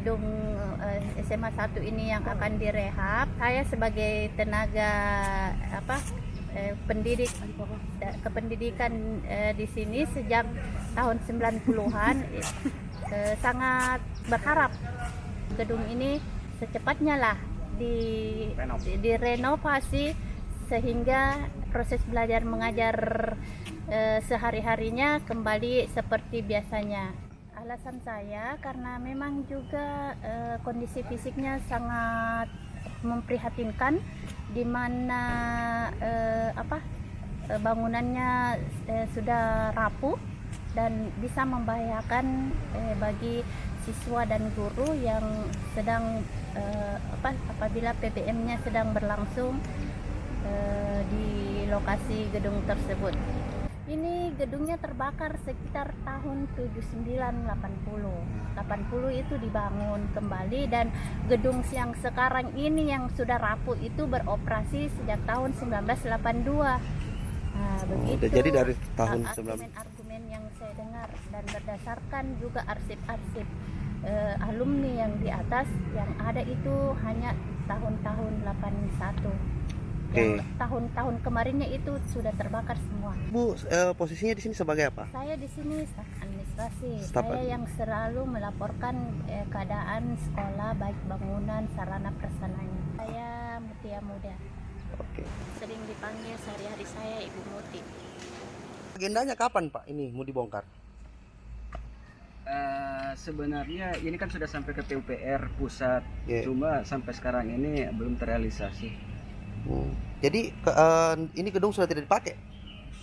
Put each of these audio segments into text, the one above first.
gedung SMA 1 ini yang akan direhab. Saya sebagai tenaga pendidik kependidikan di sini sejak tahun 90-an sangat berharap gedung ini secepatnya lah direnovasi sehingga proses belajar mengajar sehari-harinya kembali seperti biasanya. Alasan saya karena memang juga kondisi fisiknya sangat memprihatinkan, di mana bangunannya sudah rapuh dan bisa membahayakan bagi siswa dan guru yang sedang apabila PPM-nya sedang berlangsung di lokasi gedung tersebut. Ini gedungnya terbakar sekitar tahun 79-80 itu dibangun kembali, dan gedung yang sekarang ini yang sudah rapuh itu beroperasi sejak tahun 1982. Nah, begitu. Jadi dari tahun argumen yang saya dengar dan berdasarkan juga arsip-arsip alumni yang di atas, yang ada itu hanya tahun-tahun 81. Yang tahun-tahun kemarinnya itu sudah terbakar semua. Bu, posisinya di sini sebagai apa? Saya di sini staf administrasi. Saya yang selalu melaporkan keadaan sekolah, baik bangunan, sarana prasarananya. Saya Mutia Muda. Oke. Sering dipanggil sehari-hari saya Ibu Muti. Agendanya kapan Pak ini mau dibongkar? Sebenarnya ini kan sudah sampai ke PUPR pusat, cuma sampai sekarang ini belum terrealisasi. Jadi ini gedung sudah tidak dipakai?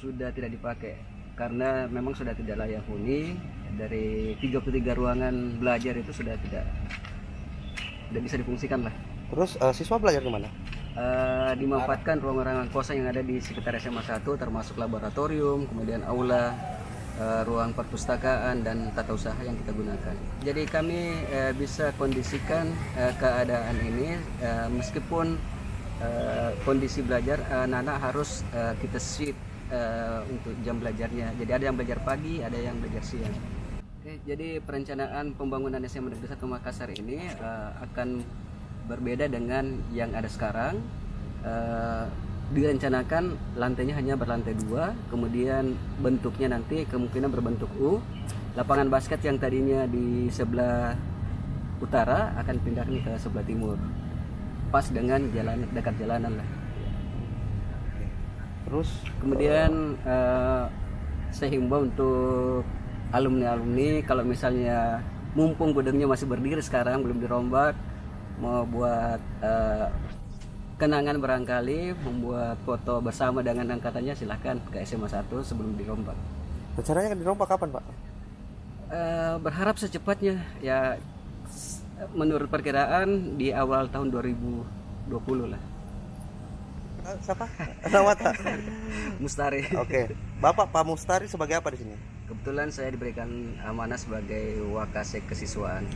Sudah tidak dipakai karena memang sudah tidak layak huni. Dari 33 ruangan belajar itu sudah tidak bisa difungsikan lah. Terus siswa belajar kemana? Dimanfaatkan ruang-ruangan kosong yang ada di sekitar SMA 1, termasuk laboratorium, kemudian aula, ruang perpustakaan dan tata usaha yang kita gunakan. Jadi kami bisa kondisikan keadaan ini meskipun kondisi belajar anak-anak harus kita shift untuk jam belajarnya. Jadi ada yang belajar pagi, ada yang belajar siang. Oke, jadi perencanaan pembangunan SMA Negeri 1 Makassar ini akan berbeda dengan yang ada sekarang. Direncanakan lantainya hanya berlantai 2, kemudian bentuknya nanti kemungkinan berbentuk U. Lapangan basket yang tadinya di sebelah utara akan pindah ke sebelah timur, pas dengan dekat jalanan lah. Terus kemudian saya himbau untuk alumni kalau misalnya mumpung gedungnya masih berdiri sekarang belum dirombak, mau buat kenangan barangkali, membuat foto bersama dengan angkatannya, silahkan ke SMA 1 sebelum dirombak. Rencananya akan dirombak kapan Pak? Berharap secepatnya ya, menurut perkiraan di awal tahun 2020 lah. Siapa? Nama tak? Mustari. Oke. Bapak Pak Mustari sebagai apa di sini? Kebetulan saya diberikan amanah sebagai Wakasek Kesiswaan.